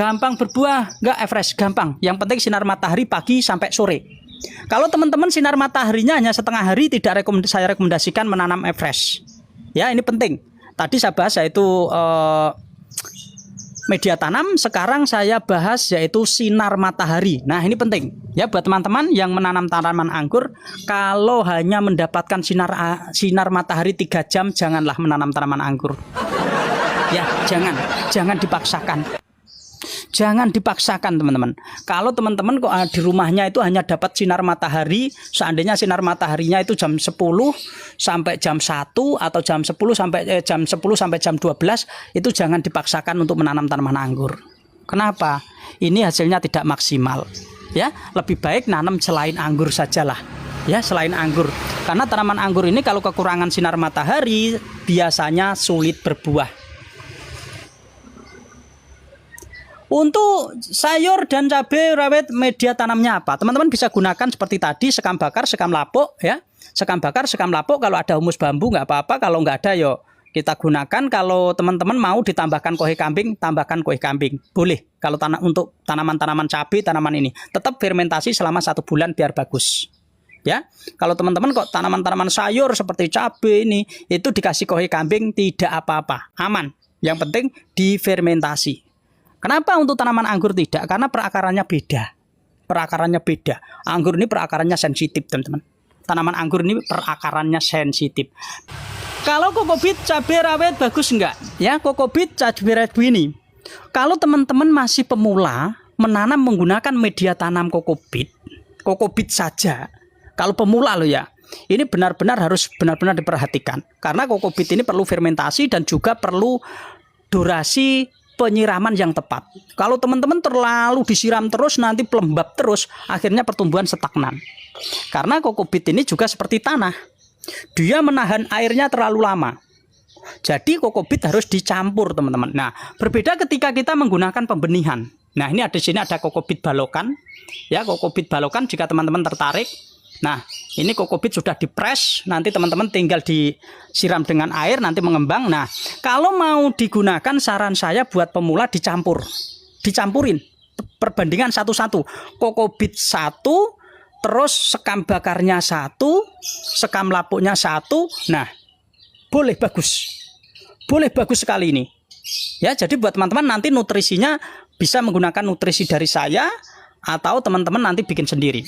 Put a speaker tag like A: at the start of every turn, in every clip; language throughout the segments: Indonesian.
A: gampang berbuah, nggak fresh, gampang. Yang penting sinar matahari pagi sampai sore. Kalau teman-teman sinar mataharinya hanya setengah hari, tidak saya rekomendasikan menanam fresh. Ya, ini penting. Tadi saya bahas yaitu media tanam, sekarang saya bahas yaitu sinar matahari. Nah, ini penting ya buat teman-teman yang menanam tanaman anggur. Kalau hanya mendapatkan sinar matahari 3 jam, janganlah menanam tanaman anggur. Ya, jangan dipaksakan. Jangan dipaksakan teman-teman. Kalau teman-teman kok di rumahnya itu hanya dapat sinar matahari, seandainya sinar mataharinya itu jam 10 sampai jam 1 atau jam 10 sampai jam 12, itu jangan dipaksakan untuk menanam tanaman anggur. Kenapa? Ini hasilnya tidak maksimal. Ya, lebih baik nanam selain anggur sajalah. Ya, selain anggur. Karena tanaman anggur ini kalau kekurangan sinar matahari biasanya sulit berbuah. Untuk sayur dan cabai rawit, media tanamnya apa? Teman-teman bisa gunakan seperti tadi, sekam bakar, sekam lapuk ya. Sekam bakar, sekam lapuk, kalau ada humus bambu nggak apa-apa, kalau nggak ada yo kita gunakan. Kalau teman-teman mau ditambahkan kohe kambing, tambahkan kohe kambing. Boleh. Kalau untuk tanaman-tanaman cabai, tanaman ini tetap fermentasi selama 1 bulan biar bagus. Ya. Kalau teman-teman kok tanaman-tanaman sayur seperti cabai ini itu dikasih kohe kambing tidak apa-apa, aman. Yang penting difermentasi. Kenapa untuk tanaman anggur tidak? Karena perakarannya beda. Perakarannya beda. Anggur ini perakarannya sensitif, teman-teman. Tanaman anggur ini perakarannya sensitif. Kalau kokobit cabai rawit bagus enggak? Ya, kokobit cabai rawit ini. Kalau teman-teman masih pemula menanam menggunakan media tanam kokobit saja. Kalau pemula loh ya. Ini benar-benar harus benar-benar diperhatikan. Karena kokobit ini perlu fermentasi dan juga perlu durasi penyiraman yang tepat. Kalau teman-teman terlalu disiram terus, nanti pelembab terus, akhirnya pertumbuhan stagnan. Karena kokobit ini juga seperti tanah, dia menahan airnya terlalu lama. Jadi kokobit harus dicampur, teman-teman. Nah, berbeda ketika kita menggunakan pembenihan. Nah, ini di sini ada kokobit balokan. Ya, kokobit balokan jika teman-teman tertarik. Nah, ini kokobit sudah dipres, nanti teman-teman tinggal disiram dengan air, nanti mengembang. Nah, kalau mau digunakan, saran saya buat pemula dicampurin, perbandingan 1-1. Kokobit 1, terus sekam bakarnya 1, sekam lapuknya 1. Nah, boleh bagus sekali ini. Ya, jadi buat teman-teman nanti nutrisinya bisa menggunakan nutrisi dari saya, atau teman-teman nanti bikin sendiri.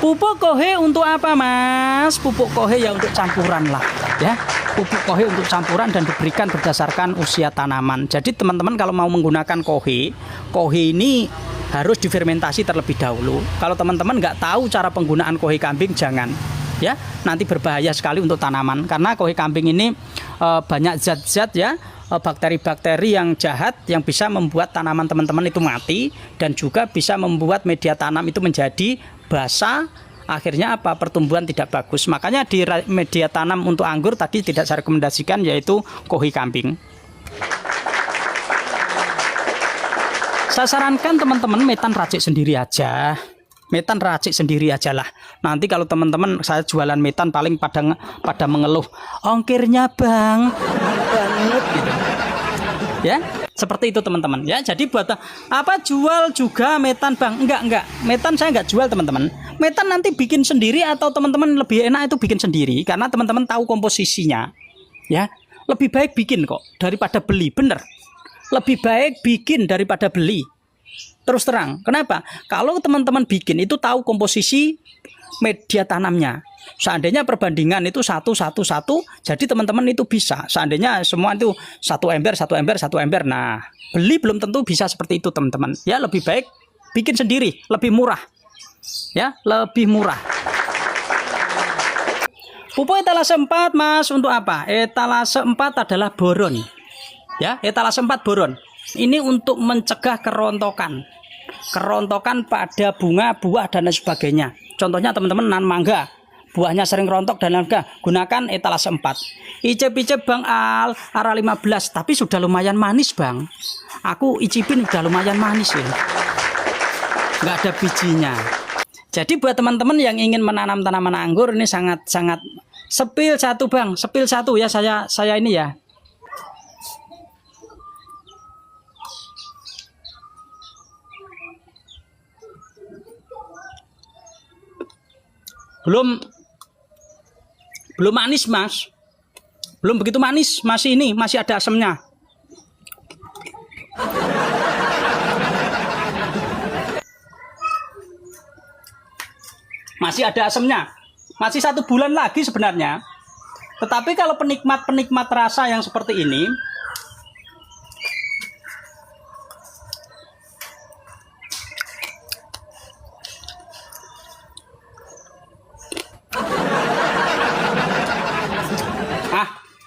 A: Pupuk kohe untuk apa, Mas? Pupuk kohe ya untuk campuran lah, ya. Pupuk kohe untuk campuran dan diberikan berdasarkan usia tanaman. Jadi teman-teman kalau mau menggunakan kohe ini harus difermentasi terlebih dahulu. Kalau teman-teman nggak tahu cara penggunaan kohe kambing, jangan. Ya, nanti berbahaya sekali untuk tanaman karena kohe kambing ini banyak zat-zat ya, bakteri-bakteri yang jahat yang bisa membuat tanaman teman-teman itu mati dan juga bisa membuat media tanam itu menjadi basah. Akhirnya apa? Pertumbuhan tidak bagus. Makanya di media tanam untuk anggur tadi tidak saya rekomendasikan yaitu kohi kambing. Saya sarankan teman-teman metan racik sendiri aja. Metan racik sendiri aja lah. Nanti kalau teman-teman saya jualan metan paling pada mengeluh, ongkirnya bang banget gitu. Ya, seperti itu teman-teman. Ya, jadi buat apa jual juga metan bang? Enggak. Metan saya enggak jual teman-teman. Metan nanti bikin sendiri atau teman-teman lebih enak itu bikin sendiri karena teman-teman tahu komposisinya. Ya, lebih baik bikin kok daripada beli, bener. Lebih baik bikin daripada beli. Terus terang, kenapa? Kalau teman-teman bikin itu tahu komposisi media tanamnya. Seandainya perbandingan itu 1-1-1, jadi teman-teman itu bisa. Seandainya semua itu 1 ember. Nah, beli belum tentu bisa seperti itu teman-teman. Ya, lebih baik bikin sendiri, lebih murah. Ya, lebih murah. Pupuk etalase 4, Mas, untuk apa? Etalase 4 adalah boron. Ya, etalase 4 boron. Ini untuk mencegah kerontokan pada bunga, buah dan lain sebagainya. Contohnya teman-teman nanam mangga, buahnya sering rontok dan lain-lain, gunakan etalase 4. Icip-icip Bang Al, arah 15, tapi sudah lumayan manis Bang. Aku icipin udah lumayan manis ini. Nggak ada bijinya. Jadi buat teman-teman yang ingin menanam tanaman anggur ini sangat-sangat sepil 1 Bang, sepil 1 ya saya ini ya. Belum manis, Mas. Belum begitu manis, masih ada asamnya. Masih ada asamnya. Masih 1 bulan lagi sebenarnya. Tetapi kalau penikmat rasa yang seperti ini,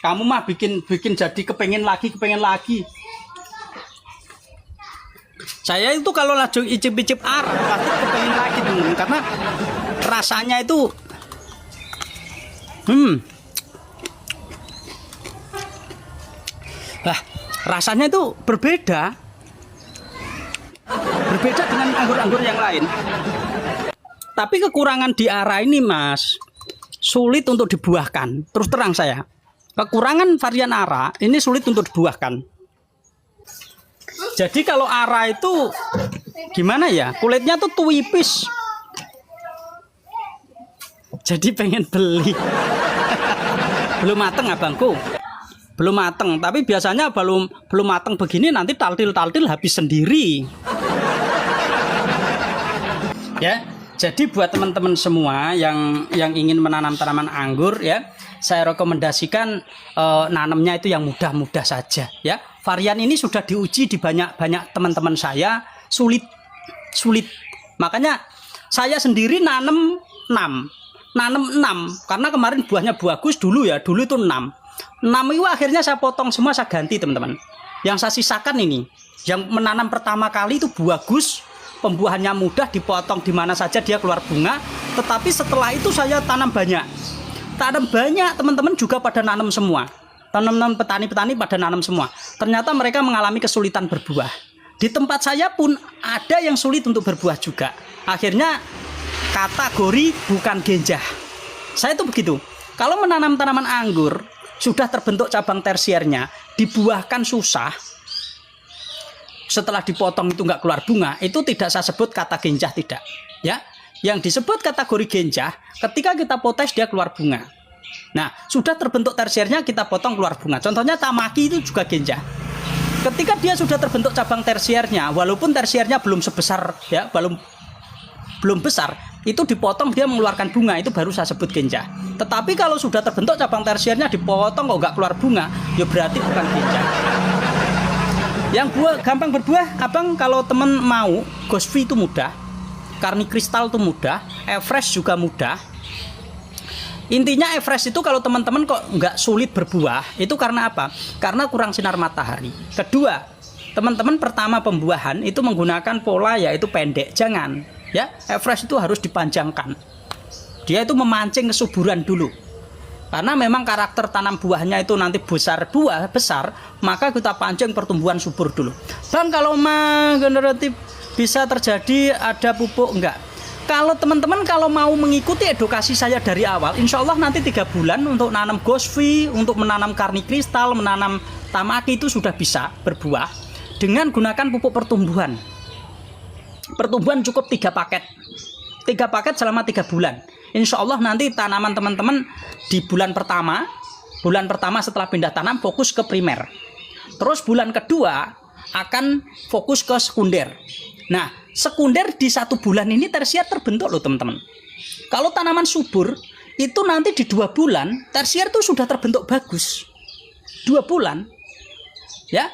A: kamu mah bikin jadi kepengen lagi. Saya itu kalau laju icip-icip pasti kepengen lagi teman, karena rasanya itu rasanya itu berbeda dengan anggur-anggur yang lain. Tapi kekurangan di ara ini, Mas, sulit untuk dibuahkan. Terus terang saya, kekurangan varian ara ini sulit untuk dibuahkan. Jadi kalau ara itu gimana ya, kulitnya tuh tipis. Jadi pengen beli. Belum mateng abangku, belum mateng. Tapi biasanya belum mateng begini nanti taltil habis sendiri. Ya, jadi buat teman-teman semua yang ingin menanam tanaman anggur ya, saya rekomendasikan nanamnya itu yang mudah-mudah saja ya. Varian ini sudah diuji di banyak teman-teman saya, sulit. Makanya saya sendiri nanam 6 karena kemarin buahnya bagus dulu itu 6 itu akhirnya saya potong semua, saya ganti teman-teman. Yang saya sisakan ini, yang menanam pertama kali itu bagus, pembuahannya mudah, dipotong di mana saja dia keluar bunga. Tetapi setelah itu saya tanam banyak teman-teman juga pada nanam semua. Petani-petani pada nanam semua. Ternyata mereka mengalami kesulitan berbuah. Di tempat saya pun ada yang sulit untuk berbuah juga. Akhirnya kategori bukan genjah. Saya itu begitu. Kalau menanam tanaman anggur sudah terbentuk cabang tersiernya, dibuahkan susah. Setelah dipotong itu nggak keluar bunga, itu tidak saya sebut kata genjah, tidak. Ya, yang disebut kategori genjah ketika kita potes dia keluar bunga. Nah, sudah terbentuk tersiernya kita potong keluar bunga. Contohnya tamaki itu juga genjah. Ketika dia sudah terbentuk cabang tersiernya, walaupun tersiernya belum sebesar ya, belum besar, itu dipotong dia mengeluarkan bunga, itu baru saya sebut genjah. Tetapi kalau sudah terbentuk cabang tersiernya dipotong kok nggak keluar bunga, ya berarti bukan genjah. Yang gampang berbuah, abang kalau temen mau, Gosvi itu mudah, Karni Kristal itu mudah, Everest juga mudah. Intinya Everest itu kalau teman-teman kok nggak sulit berbuah, itu karena apa? Karena kurang sinar matahari. Kedua, teman-teman pertama pembuahan itu menggunakan pola yaitu pendek, jangan. Ya, Everest itu harus dipanjangkan. Dia itu memancing kesuburan dulu. Karena memang karakter tanam buahnya itu nanti buah besar, maka kita pancing pertumbuhan subur dulu. Bang, kalau generatif bisa terjadi ada pupuk enggak? Kalau teman-teman mau mengikuti edukasi saya dari awal, insya Allah nanti 3 bulan untuk nanam Gosvi, untuk menanam Karni Kristal, menanam tamaki itu sudah bisa berbuah dengan gunakan pupuk pertumbuhan. Pertumbuhan cukup 3 paket. 3 paket selama 3 bulan. Insya Allah nanti tanaman teman-teman di bulan pertama setelah pindah tanam fokus ke primer. Terus bulan kedua akan fokus ke sekunder. Nah, sekunder di 1 bulan ini tersier terbentuk loh teman-teman. Kalau tanaman subur itu nanti di 2 bulan tersier itu sudah terbentuk bagus. 2 bulan ya.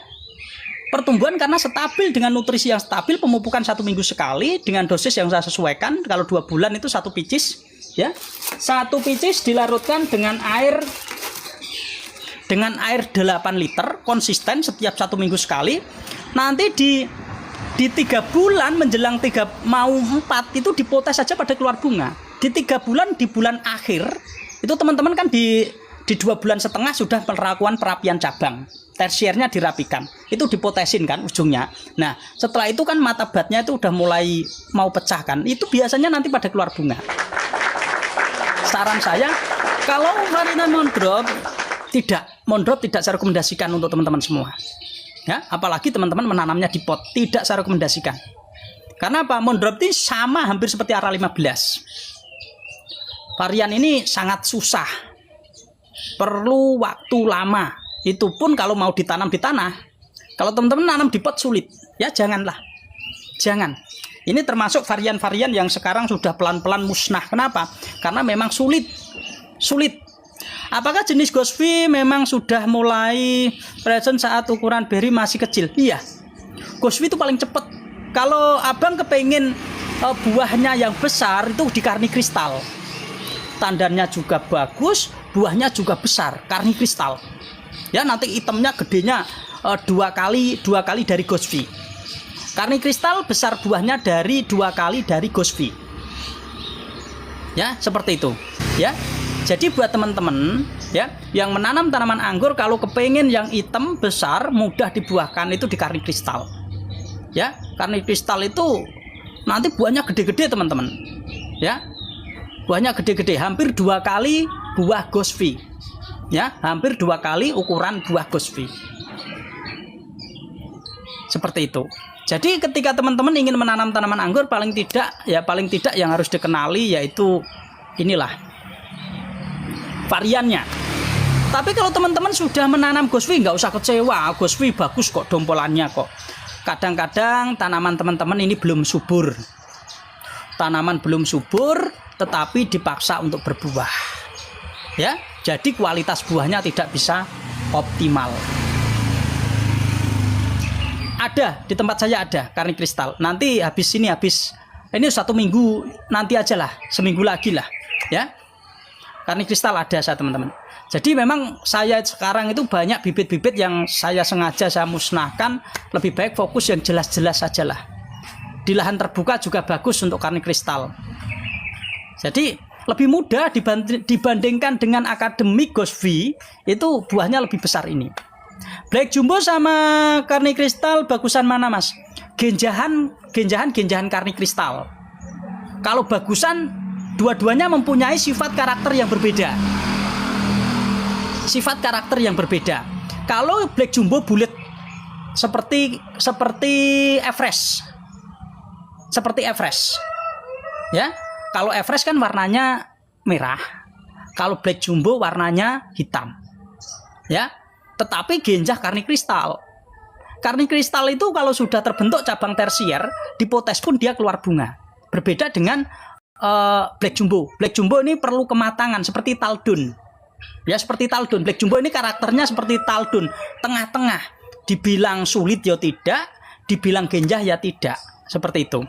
A: Pertumbuhan karena stabil dengan nutrisi yang stabil, pemupukan 1 minggu sekali dengan dosis yang saya sesuaikan. Kalau 2 bulan itu 1 picis ya. 1 picis dilarutkan dengan air 8 liter konsisten setiap 1 minggu sekali. Nanti di 3 bulan menjelang 4 itu dipotes saja pada keluar bunga. Di 3 bulan, di bulan akhir itu teman-teman kan di 2 bulan setengah sudah melakukan perapian cabang, tersiernya dirapikan, itu dipotesin kan ujungnya. Nah, setelah itu kan mata batnya itu udah mulai mau pecah kan, itu biasanya nanti pada keluar bunga. Saran saya, kalau varian mondrop tidak saya rekomendasikan untuk teman-teman semua. Ya, apalagi teman-teman menanamnya di pot, tidak saya rekomendasikan. Karena apa? Mondrop ini sama hampir seperti ara 15. Varian ini sangat susah, perlu waktu lama. Itu pun kalau mau ditanam di tanah. Kalau teman-teman nanam di pot sulit, ya janganlah, jangan. Ini termasuk varian-varian yang sekarang sudah pelan-pelan musnah. Kenapa? Karena memang sulit. Apakah jenis Gosvi memang sudah mulai present saat ukuran beri masih kecil? Iya. Gosvi itu paling cepat. Kalau abang kepengen buahnya yang besar itu di karni kristal. Tandannya juga bagus, buahnya juga besar, karni kristal. Ya, nanti itemnya gedenya dua kali dari Gosvi. Karni kristal besar buahnya dari 2 kali dari Gosvi. Ya, seperti itu. Ya. Jadi buat teman-teman ya yang menanam tanaman anggur, kalau kepengen yang hitam besar mudah dibuahkan itu di karni kristal. Ya, karni kristal itu nanti buahnya gede-gede teman-teman. Ya, buahnya gede-gede, hampir 2 kali buah Gosvi. Ya, hampir 2 kali ukuran buah Gosvi. Seperti itu. Jadi ketika teman-teman ingin menanam tanaman anggur, paling tidak yang harus dikenali yaitu inilah variannya. Tapi kalau teman-teman sudah menanam Gosvi, nggak usah kecewa. Gosvi bagus kok dompolannya kok. Kadang-kadang tanaman teman-teman ini belum subur. Tanaman belum subur, tetapi dipaksa untuk berbuah. Ya, jadi kualitas buahnya tidak bisa optimal. Ada di tempat saya ada karni kristal. Nanti habis ini 1 minggu nanti aja lah, seminggu lagi lah, ya. Karni kristal ada saya teman-teman. Jadi memang saya sekarang itu banyak bibit-bibit yang saya sengaja saya musnahkan. Lebih baik fokus yang jelas-jelas saja lah. Di lahan terbuka juga bagus untuk karni kristal. Jadi lebih mudah dibandingkan dengan akademik Gosvi, itu buahnya lebih besar ini. Black Jumbo sama karni kristal bagusan mana mas? Genjahan karni kristal. Kalau bagusan, dua-duanya mempunyai sifat karakter yang berbeda. Kalau Black Jumbo bulat seperti Everest. Ya, kalau Everest kan warnanya merah. Kalau Black Jumbo warnanya hitam. Ya, tetapi genjah karni kristal. Karni kristal itu kalau sudah terbentuk cabang tersier, dipotes pun dia keluar bunga. Berbeda dengan Black Jumbo. Black Jumbo ini perlu kematangan seperti Taldun. Ya, seperti Taldun. Black Jumbo ini karakternya seperti Taldun, tengah-tengah. Dibilang sulit ya tidak, dibilang genjah ya tidak. Seperti itu.